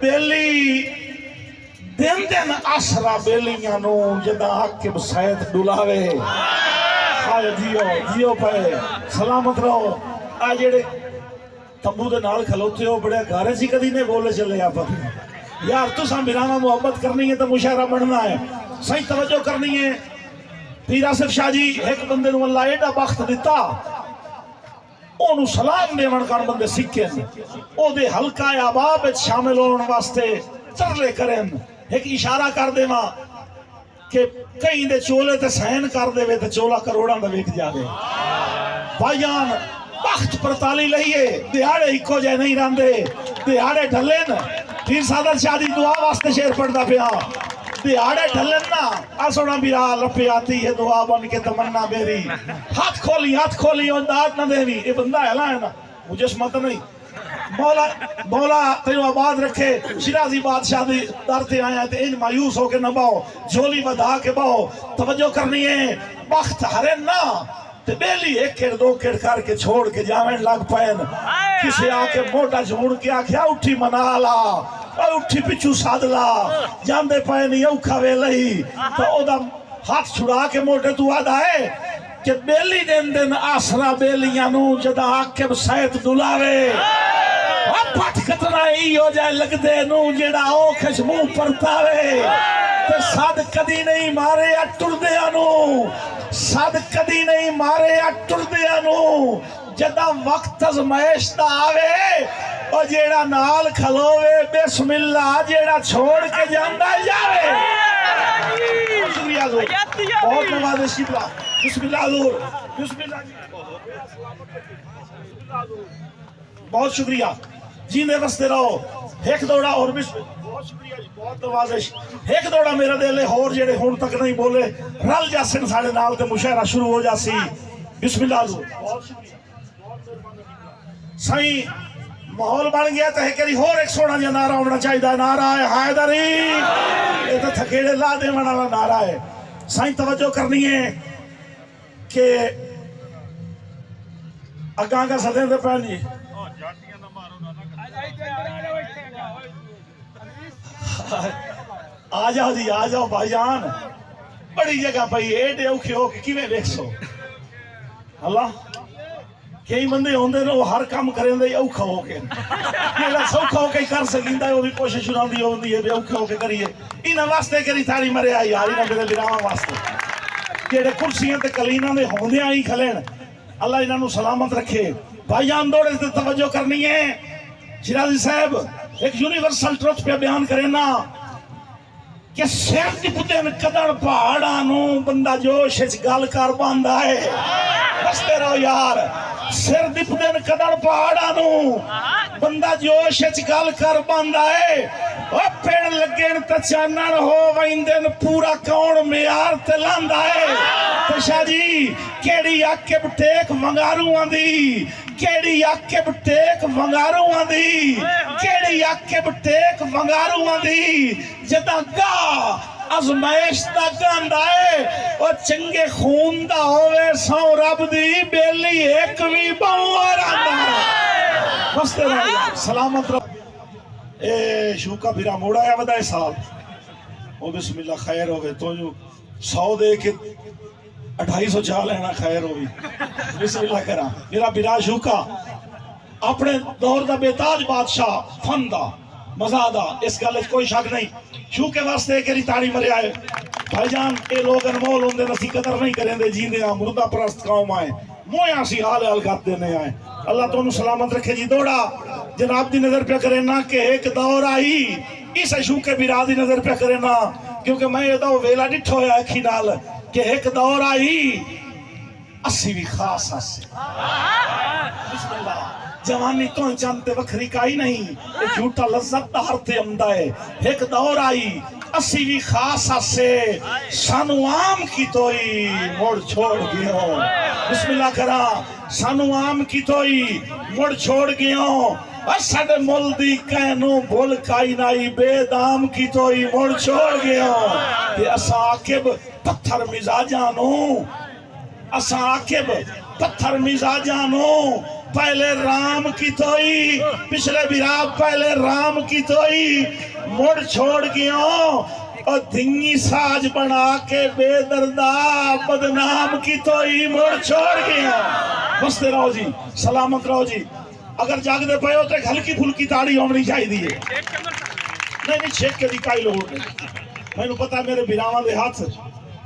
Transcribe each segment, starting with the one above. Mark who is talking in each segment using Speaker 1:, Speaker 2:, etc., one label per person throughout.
Speaker 1: बेली दिन दिन आसरा बेलियां नू जदा आकिब सैयद डुलावे। हाय जियो जियो पे सलामत रहो। आ जेड़े तंबू दे नाल खलोते हो बड़े गारे सी कदी ने बोले चले आप यार तुसा बिराना मोहब्बत करनी है तो मुशायरा बनना है, सही तवज्जो करनी है। पीर आसिफ शाह जी एक बंदे नू अल्लाह एडा बख्त दिता, ओनू सलाम देवन कर बंदे सीखे ओदे हल्का अहबाब विच शामिल होने वास्ते तरले करें। एक इशारा कर देवा कि कई दे चोले ते सहन कर देवे ते चोला करोड़ां दा विक जावे। भाईजान बख्त पर ताली लईए, दिहाड़े इको जे नहीं रहिंदे, दिहाड़े ढले न। पीर सादत शाह दी दुआ वास्ते शेर पढ़दा पिया, दिहाड़े ढलन ना असोना बिरा लपे आती है दुआ बन के तमन्ना मेरी। हाथ खोली और दात न देवी। ये बंदा है ना मुझे मत नहीं। मौला मौला तेरे आबाद रखे। शिराजी बादशाह दी दर ते आया ते इन मायूस होके न बाओ, झोली बधा के बाओ, तवज्जो करनी है। वक्त हरे ना ते बेली एक खेड़ दो खेड़ करके छोड़ के जावें लग पैन। किसी आके मोटा झूड़ के आख्या उठी मना ला, उठी पिछू सादला जांदे पे नहीं औखा वेले ही तो ओदा हाथ छुड़ा के मोटे तू आदा है कि बेली दिन दिन आसरा बेलियां नू जदा आकिब सैयद डुलावे। पट कतना ई हो जाए लगदे नू जेड़ा ओ खुशबू परतावे। ते सद कदी नहीं मारे टुरदियां नू, सद कदी नहीं मारे टुरदियां नू। जदा वक्त आज़माइश दा आवे और जेड़ा नाल खलोवे बिस्मिल्लाह, जेड़ा छोड़ के जांदा जावे। शुक्रिया बहुत नवाज़िश की बात। बिस्मिल्लाह बिस्मिल्लाह बहुत शुक्रिया। जीने बसते रहो। एक दौड़ा और बहुत शुक्रिया जी, बहुत नवाज़िश। एक दौड़ा मेरे दिल होर जेड़े हुण तक नहीं बोले रल जासन साडे नाल ते मुशायरा शुरू हो जासी। बिस्मिल्लाह बहुत शुक्रिया। सही माहौल बन गया तो एक होर एक सोना जिहा नारा होना चाहिए। नारा है हैदरी, ये तो थकेड़े ला देवन वाला नारा है। सही तवज्जो करनी है कि अगा का सदे दे पैन जी आ जाओ जी, आ जाओ भाईजान। बड़ी जगह पई एडे औखे हो के किवें वेखसो। अल्लाह कई बंदे होंदे ने वो हर काम करेंदे औखा हो के, जेड़ा सौखा हो के कर सकिंदा है वो भी कोशिश उन्हां होंदी है भी औखे हो के करिए। इन्हां वास्ते करी थारी मरे आई यार, इन्हां मेरे बिरावां वास्ते जेड़े कुर्सियां ते कलीनां दे होंदियां ही खलेन। अल्लाह इन्हां नू सलामत रखे। भाईजान दौड़े ते तवज्जो करनी है। शिराजी साहब एक यूनिवर्सल ट्रुथ पे बयान करे ना कि सिर टिपदे न कदड़ पहाड़ां नू बंदा जोश विच गल कर पांदा है। बसते रहो यार। सिर दिपदे न कदड़ पहाड़ां नू बंदा जोश विच गल कर पांदा है। ओ पेड़ लगे न ते चानण हो वैंदे न पूरा कौन मियार ते लांदा है। ते शाह जी केड़ी आकिब टेक वंगारूआं दी, केड़ी आकिब टेक वंगारूआं दी, केड़ी आकिब टेक वंगारूआं दी। जदा गा आज़माइश दा गांदा है और चंगे खून दा होवे सौ रब दी बेली एक भी बावर आंदा है। बसते रहो सलामत रहो। ए शूका फिरा मोड़ा है वदाए साल ओ बिस्मिल्लाह खैर होवे तो जो 100 दे के 250 चाह लेना खैर होवी। बिस्मिल्लाह करा मेरा बिरा शूका अपने दौर दा बेताज बादशाह फन दा मजा दा, इस गल कोई शक नहीं। शूके वास्ते केरी ताड़ी मरे आए भाईजान। ये लोग अनमोल होंदे नसी कदर नहीं करेंदे, जींदे आ मुर्दा परस्त कौम आए मोया सी हाल हाल कर देने आए। अल्लाह तुहानू सलामत रखे जी। दौड़ा जनाब दी नजर पे करे ना कि एक दौर आई इस शूके बिरा दी नजर पे करे ना, क्योंकि मैं ये वेला डिठो होया अखी नाल कि एक दौर आई अस्सी भी खास आसे। बिस्मिल्लाह जवानी तो चंद वखरी काई नहीं, झूठा लज्जत हर ते आंदा है। एक दौर आई अस्सी भी खास आसे, सानू आम की तोई मुड़ छोड़ गयो। बिस्मिल्लाह करा सानू आम की तोई मुड़ छोड़ गयो। साडे मुल दी कहनू भुल काई नाई बेदाम की तोई मुड़ छोड़ गयो। ते असा आकिब पत्थर मिजाजां नू, असा आकिब पत्थर मिजाजां नू पहले राम की तोई पिछले बिरा पहले राम की तोई मुड़ छोड़ गया और धिंगी साज बना के बेदर्दा बदनाम की तोई मुड़ छोड़ गया। बसते रहो जी, सलामत रहो जी। अगर जागते पे हो तो हल्की फुल्की ताड़ी होनी चाहिए। नहीं छेक के दी काई लोड़ नहीं। मैंने पता मेरे बिरावां दे हाथ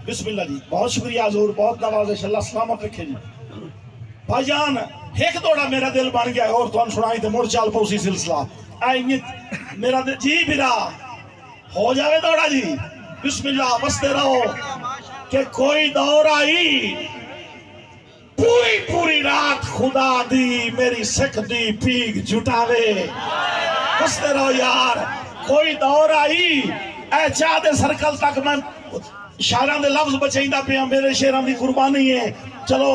Speaker 1: बिस्मिल्लाह जी। बहुत शुक्रिया हजूर, बहुत नवाज़िश, अल्लाह सलामत रखे जी। भाईजान एक दौड़ा मेरा दिल बन गया और तुम सुनाई तो मुड़ चाल पौसी सिलसिला आई मेरा दिल जी बिरा हो जावे दौड़ा जी। बिस्मिल्लाह बसते रहो कि कोई दौर आई पूरी पूरी रात खुदा दी मेरी सिख दी पीक जुटावे। बसते रहो यार, कोई दौर आई ऐ चाह दे सर्कल तक मैं शायरां दे लफ्ज बचाइंदा पिया, मेरे शेरां दी कुर्बानी है। चलो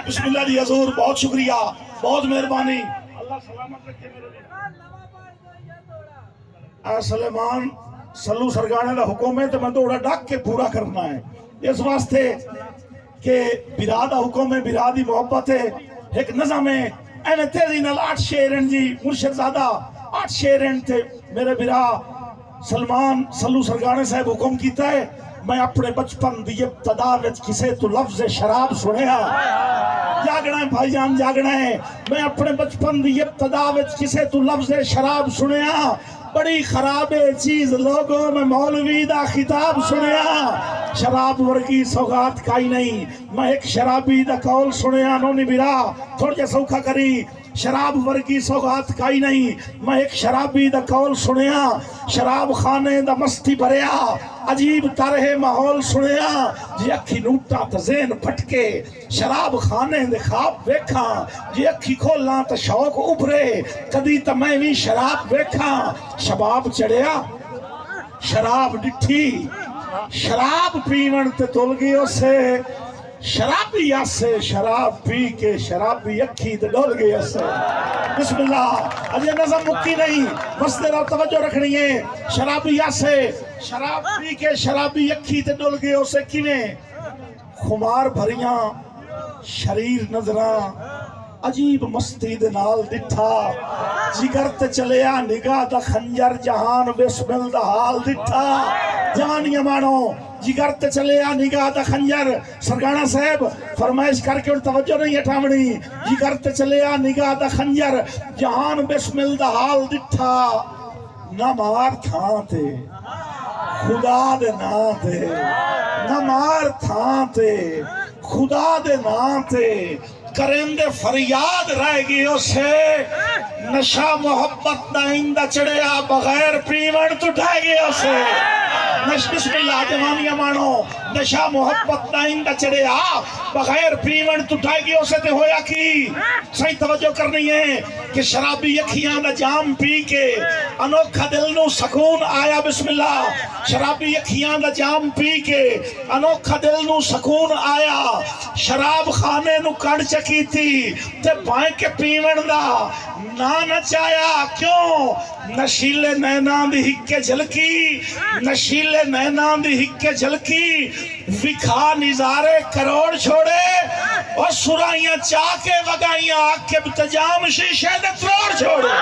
Speaker 1: बिस्मिल्लाह जी हजूर, बहुत शुक्रिया, बहुत मेहरबानी, अल्लाह सलामत रखे मेरे सलेमान सल्लू सरगाने का हुक्म है तो मैं दौड़ा डक के पूरा करना है। इस वास्ते कि बिरा दा हुक्म है, बिरा दी मोहब्बत है। एक नज़म है एने तेजी नाल 8 शेर जी मुर्शिदजादा 8 शेर थे मेरे बिरा सलमान सल्लू सरगाने साहब हुक्म कीता है। मैं अपने बचपन दी इब्तदा विच किसे तो लफ्ज़ शराब सुनिया। जागना है भाईजान, जागना है। मैं अपने बचपन दी इब्तदा विच किसे तो लफ्ज़ शराब सुनिया। बड़ी खराब चीज लोगों में मौलवी दा खिताब सुनिया। शराब वर्गी सौगात काई नहीं, मैं एक शराबी दा कौल सुनिया। नोनी बिरा थोड़ा जा सौखा करी। शराब वर्गी सौगात काई नहीं, मैं एक शराबी दा कौल सुनिया। शराब खाने दा मस्ती भरिया अजीब तरह माहौल सुनिया। जी अखी नूटा तो ज़हन फटके शराब खाने दे ख्वाब वेखा। जी अखी खोला तो शौक उभरे कदी तो मैं भी शराब वेखा। शबाब चढ़िया शराब डिठी, शराब पीवन ते तुल गई उसे। शराबी आसे शराब पी के शराबी अखी ते डोल गई उसे। बिस्मिल्लाह, अजय नज़म मुक्ति नहीं, बस तेरा तवज्जो रखनी है। शराबी आसे शराब पी के शराबी अखी ते डोल गए उसे। किवें खुमार भरिया शरीर नजरा अजीब मस्ती दे नाल दिठा। जिगर ते चलिया निगाह दा खंजर जहान बिस्मिल दा हाल दिठा। जवानियां मानो जिगर ते चलिया निगाह दा खंजर। सरगाना साहब फरमाइश करके उन तवज्जो नहीं हटावनी। जिगर ते चलिया निगाह दा खंजर जहान बिस्मिल दा हाल दिठा। ना मार थां ते खुदा दे नां ते, ना मार थां ते खुदा दे नां ते। करेंदे फरियाद रह गई उसे। नशा मोहब्बत दा इंदा चढ़िया बगैर पीवण तो ढह गया उसे। बिस्मिल्लाह जवानियां मानो नशा मोहब्बत दा इंदा चढ़िया बगैर पीवण तो ढह गया उसे। ते होया की सही तवज्जो करनी है कि शराबी अखियां दा जाम पी के अनोखा दिल नू सुकून आया। बिस्मिल्लाह, शराबी अखियां दा जाम पी के अनोखा दिल नू सुकून आया। शराब खाने नू कड़ चकी थी ते भाए के पीवण दा ना नचाया। क्यों? नशीले नैना दी हिक्के झलकी, नशीले नैना दी हिक्के झलकी। विखा निजारे करोड़ छोड़े और सुराइयां चाके वगाइयां आके तजाम शीशे दे त्रोड़ छोड़े।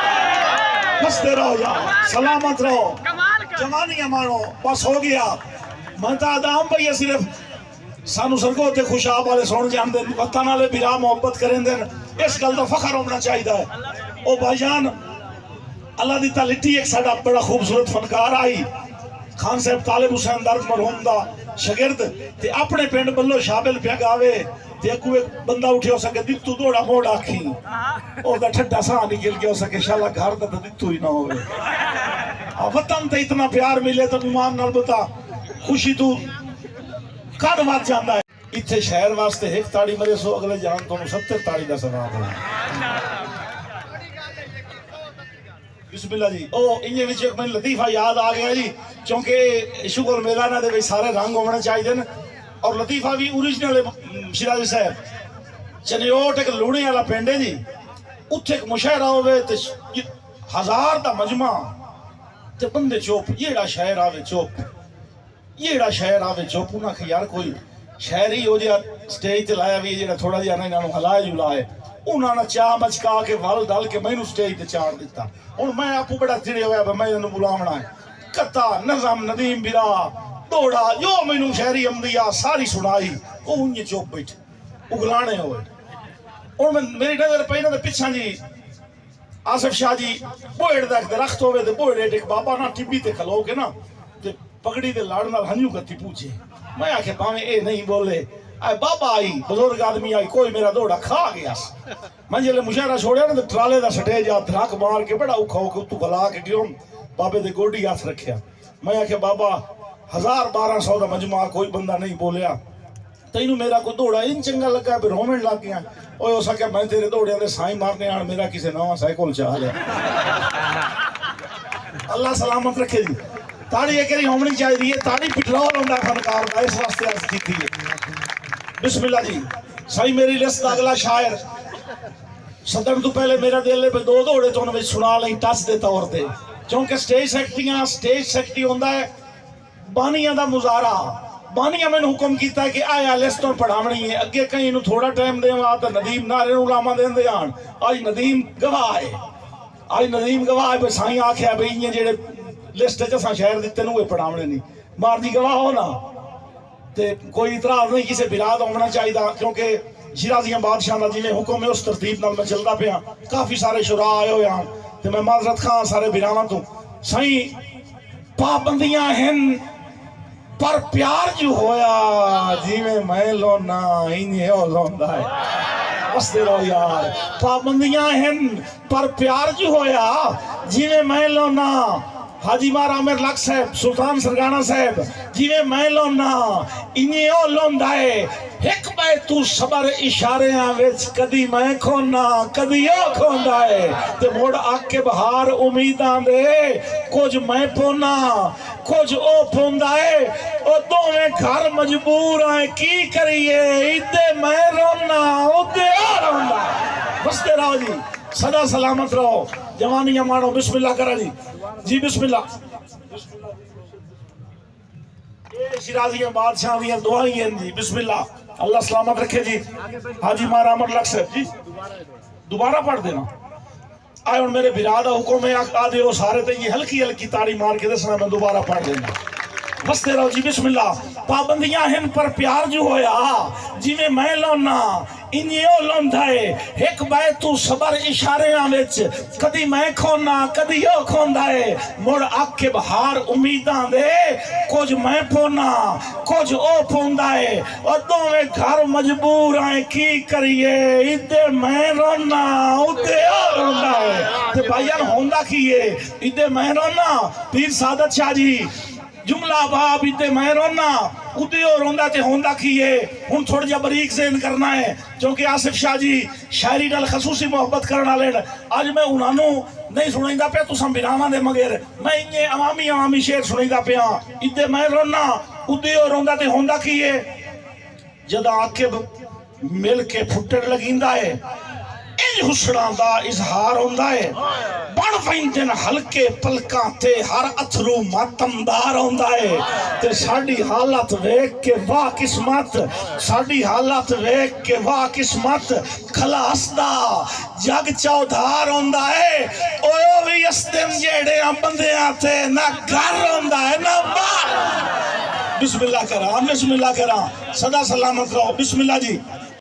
Speaker 1: हंसते रहो यार, सलामत रहो, जवानियां मानो। बस हो गया। मैं तो आदाम भैया सिर्फ सानू सरगो ते खुशाब वाले सुन जाते वतन वाले बिरा मोहब्बत करें देन। इस गल का फखर होना चाहिए है। ओ भाईजान अल्लाह दी लिट्टी एक साडा बड़ा खूबसूरत फनकार आई खान साहब तालिब हुसैन दर्द मरहूम दा शागिर्द ते अपने पिंड बल्लो शाबिल पे गावे ते अगू एक बंदा उठे हो सके दित्तू दौड़ा मोड़ आखी ओदा ठड्डा सा निकल के हो सके शाला घर दा तो दित्तू ही ना होवे। वतन ते इतना प्यार मिले तो ईमान नाल बता खुशी तू कद मत जाता है। इतने शहर वास्ते एक ताड़ी मरे सो अगले जान तो 70 ताड़ी का सवाब है। बिस्मिल्लाह जी। ओ इन्ने विच एक मैं लतीफा याद आ गया जी, क्योंकि शुगर मेला ना दे सारे रंग होने चाहिए न। और लतीफा भी ओरिजिनल शिराजी साहब चनियोट एक लूणे वाला पिंड है जी। उत्थे एक मुशायरा होवे ते 1000 दा मजमा ते बंदे चुप। जेड़ा शहर आवे चुप, जेड़ा शहर आवे चुप। उन्हें यार कोई शहर ही हो जा स्टेज ते लाया भी जेड़ा थोड़ा जिहा इन्हां नूं हलाए जुलाए। उन्होंने चाह मचका के वल दल के मैनू स्टेज ते चाड़ दिता। हुण मैं आपू बड़ा चिड़े होया मैं इन्हूं बुलावना है। कत्ता नज़म नदीम बिरा दौड़ा जो मैनू शहरी अमदिया सारी सुनाई वो उंज चुप बैठे उगलाने होए। हुण मेरी नज़र पई ना पिछा जी आसिफ शाह जी बोएड़ दा दरख्त होवे ते बोएड़े एक बाबा ना टिब्बी ते खलो के ना ते पगड़ी दे लाड़ नाल हंजू कत्ती पूछे। मैं आखे भावें ए नहीं बोले आए बाबा आई बुजुर्ग आदमी आई कोई मेरा दौड़ा खा गया। मैं जिले मुशायरा छोड़िया ना तो ट्राले का स्टेज आ धड़क मार के बड़ा औखा होके उत्तू गला के गिरो बाबे दे गोडी हथ रखिया। मैं आखे बाबा 1000-1200 का मजमा कोई बंदा नहीं बोलिया तेनू मेरा कोई दौड़ा इन चंगा लगा फिर रोमन लग गया। ओए हो सके मैं तेरे दौड़िया दे साई मारने आन मेरा किसी नवा साइकिल चाह लिया। अल्लाह सलामत रखे जी। ताड़ी एक होनी चाहिए ताड़ी पेट्रोल होंगे फनकार का इस वास्ते अर्ज की है। बिस्मिल्लाह जी सही मेरी लिस्ट का अगला शायर सदन तो पहले मेरा दिल है दो दौड़े तो सुना ली टच के तौर पर क्योंकि स्टेज सैकटरी होंदा है बानिया का मुजारा। बानिया मैंने हुक्म किया कि आया लिस्ट तो पढ़ावनी है अगे कहीं थोड़ा टाइम देवा तो नदीम नारे लामा देंदे आन। अज नदीम गवाह है अज नदीम गवाह है साई आख्या बई इं जेडे लिस्ट असा शहर दिते न पढ़ावने नहीं मारदी गवाह हो ना ते कोई इतराज नहीं किसी बिराद होना चाहिए क्योंकि शिराजियां बादशाह का जिमें हुक्म है उस तरतीब नाल मैं चलता पाया। काफ़ी सारे शुरा आए हुए हैं तो मैं माजरत खां सारे बिरावां तो सही पाबंदियां हैं पर प्यार जो होया जिमें मैं लोना इन्हें हो लोंदा है। हंसते रहो यार। पाबंदियां हैं पर प्यार जो होया जिमें मैं लोना हाजी मार आमिर लख साहब सुल्तान सरगाना साहब जिवें मैं लोना इन्हें ओ लोंदा है। एक बाय तू सबर इशारे विच कदी मैं खोना कदी ओ खोंदा है ते मुड़ आके बहार उम्मीदां दे कुछ मैं पोना कुछ ओ पोंदा है। ओ दोवें घर मजबूर आए की करिए इदे मैं रोना उदे ओ रोंदा। बसते रहो जी सदा सलामत रहो जवानियां मारो। बिस्मिल्लाह करा जी बिस्मिल्लाह। ये शिराजियां बादशाह दी दुआई हैं जी। बिस्मिल्लाह अल्लाह सलामत रखे जी। हाजी मार अमर लख साहब जी दोबारा पढ़ देना आए हुण मेरे बिरा दा हुक्म है आ दे सारे ते ये हल्की हल्की ताड़ी मार के दसना मैं दोबारा पढ़ देना। बसते रहो जी बिस्मिल्लाह। पाबंदियां हैं पर प्यार जो होया जिवें मैं लोना इन्हें ओ लोंदा है। एक बाय तू सबर इशारे विच कदी मैं खोना कदी ओ खोंदा है मुड़ आके बहार उम्मीदां दे कुछ मैं पोना कुछ ओ पोंदा है। और दोवें घर मजबूर आए की करिए इदे मैं रोना उदे ओ रोंदा है। ते भाईयान होंदा की है इदे मैं रोना पीर सादत शाह जी जुमला बाब इते मैं रोना उदे और रोंदा ते होंदा की है। हुण थोड़ा जा बरीक ज़हन करना है क्योंकि आसिफ शाह जी शायरी नाल खसूसी मोहब्बत करने वाले अज मैं उन्होंने नहीं सुनाईंदा पे तुसां बिरावां दे मगर मैं इन्हें अवामी शेर सुनाईंदा पिया। इते मैं रोना उदे और रोंदा ते होंदा की है। जद आके मिल के फुटण लगींदा है हुसना दा इजहार होंदा है बन पैंदे हल्के पलकां ते हर अथरू मातमदार होंदा है। ते साडी हालत वेख के वाह किस्मत साडी हालत वेख के वाह किस्मत खलास दा जग चौधार होंदा है। ओए भी अस्तिम जेड़े बंदियां ते ना घर होंदा है ना बाहर। बिस्मिल्लाह करा सदा सलामत रहो। बिस्मिल्लाह जी।